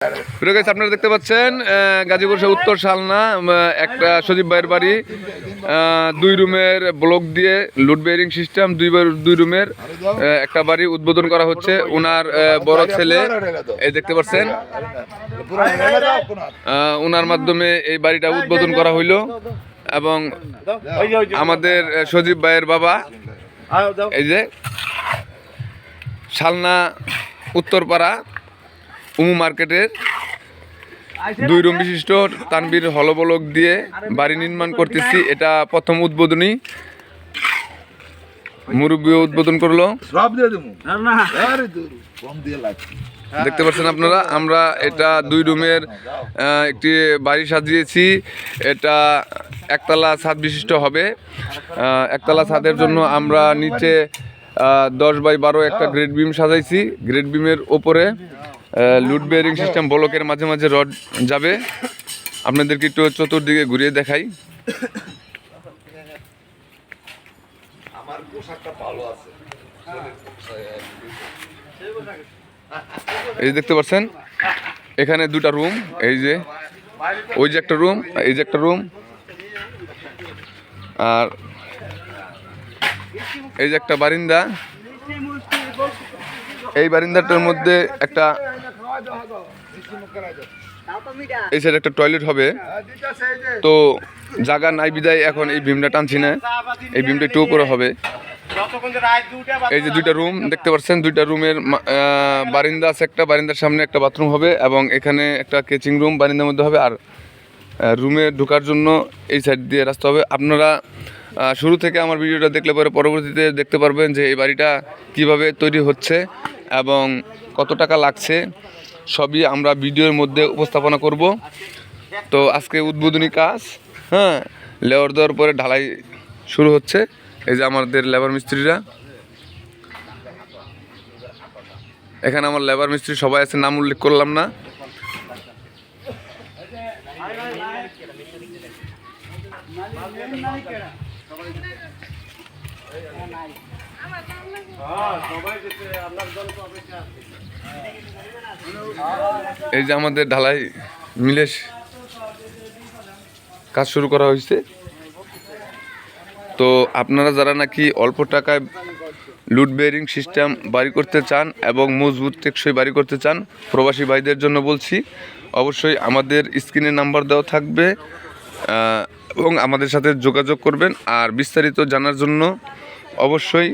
আপনারা দেখতে পাচ্ছেন গাজীপুর উত্তর শালনা একটা সজীব ভাইয়ের বাড়ি, 2 রুমের ব্লক দিয়ে লুড বেয়ারিং সিস্টেম, 2 রুমের একটা বাড়ি উদ্বোধন করা হচ্ছে। ওনার বড় ছেলে এই দেখতে পাচ্ছেন, ওনার মাধ্যমে এই বাড়িটা উদ্বোধন করা হইল। এবং আমাদের সজীব ভাইয়ের বাবা এই যে শালনা উত্তরপাড়া উমু মার্কেটের 2 রুম বিশিষ্ট তানবীর হলবলক দিয়ে বাড়ি নির্মাণ করতেছি। এটা প্রথম উদ্বোধনী, মুরব্বী উদ্বোধন করলো। দেখতে পাচ্ছেন আপনারা, আমরা এটা 2 রুমের একটি বাড়ি সাজিয়েছি। এটা একতলা ছাদ বিশিষ্ট হবে। একতলা ছাদের জন্য আমরা নিচে 10 বাই 12 একটা গ্রেড বিম সাজাইছি। গ্রেড বিমের ওপরে লুড বেয়ারিং সিস্টেম ব্লকের মাঝে মাঝে রড যাবে। আপনাদেরকে একটু চতুর্দিকে ঘুরিয়ে দেখাই। এই দেখতে পাচ্ছেন এখানে 2টা রুম, এই যে ওই যে একটা রুম, এই যে একটা রুম, আর এই যে একটা বারিন্দা। এই বারিন্দাটার মধ্যে একটা এই সাইড একটা টয়লেট হবে। তো জায়গা নাই বিদায় এখন এই বিমটা টানছি না, এই বিমটা একটু উপরে হবে। এই যে 2টা রুম দেখতে পাচ্ছেন, 2টা রুমের বারিন্দা আছে, একটা বারিন্দার সামনে একটা বাথরুম হবে এবং এখানে একটা কেচিং রুম বারিন্দার মধ্যে হবে। আর রুমে ঢোকার জন্য এই সাইড দিয়ে রাস্তা হবে। আপনারা শুরু থেকে আমার ভিডিওটা দেখলে পরে পরবর্তীতে দেখতে পারবেন যে এই বাড়িটা কিভাবে তৈরি হচ্ছে এবং কত টাকা লাগছে, সবই আমরা ভিডিওর মধ্যে উপস্থাপনা করব। তো আজকে উদ্বোধনী কাজ, লেবার দেওয়ার পরে ঢালাই শুরু হচ্ছে। এই যে আমাদের লেবার মিস্ত্রিরা, এখানে আমার লেবার মিস্ত্রি সবাই আছে, নাম উল্লেখ করলাম না। এই যে আমাদের ঢালাই মিলে কাজ শুরু করা হয়েছে। তো আপনারা যারা নাকি অল্প টাকায় লুড বেয়ারিং সিস্টেম বাড়ি করতে চান এবং মজবুত টেকসই বাড়ি করতে চান, প্রবাসী ভাইদের জন্য বলছি, অবশ্যই আমাদের স্ক্রিনে নাম্বার দেওয়া থাকবে এবং আমাদের সাথে যোগাযোগ করবেন। আর বিস্তারিত জানার জন্য অবশ্যই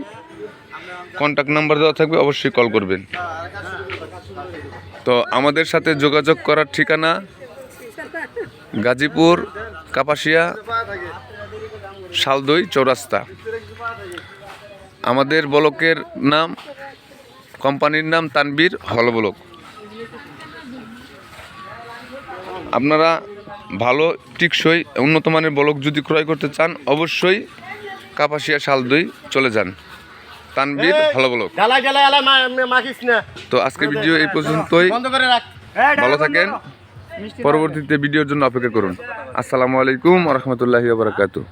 কন্ট্যাক্ট নাম্বার দেওয়া থাকবে, অবশ্যই কল করবেন। তো আমাদের সাথে যোগাযোগ করার ঠিকানা গাজীপুর কাপাসিয়া শালদই চৌরাস্তা। আমাদের ব্লকের নাম, কোম্পানির নাম তানবীর হলবলক। আপনারা ভালো টিকসই উন্নত মানের ব্লক যদি ক্রয় করতে চান, অবশ্যই কাপাসিয়া শালদই চলে যান, তানবীর হলবলক। তো আজকের ভিডিও এই পর্যন্তই। ভালো থাকেন, পরবর্তীতে ভিডিওর জন্য অপেক্ষা করুন। আসসালামু আলাইকুম ওয়া রাহমাতুল্লাহি ওয়া বারাকাতুহু।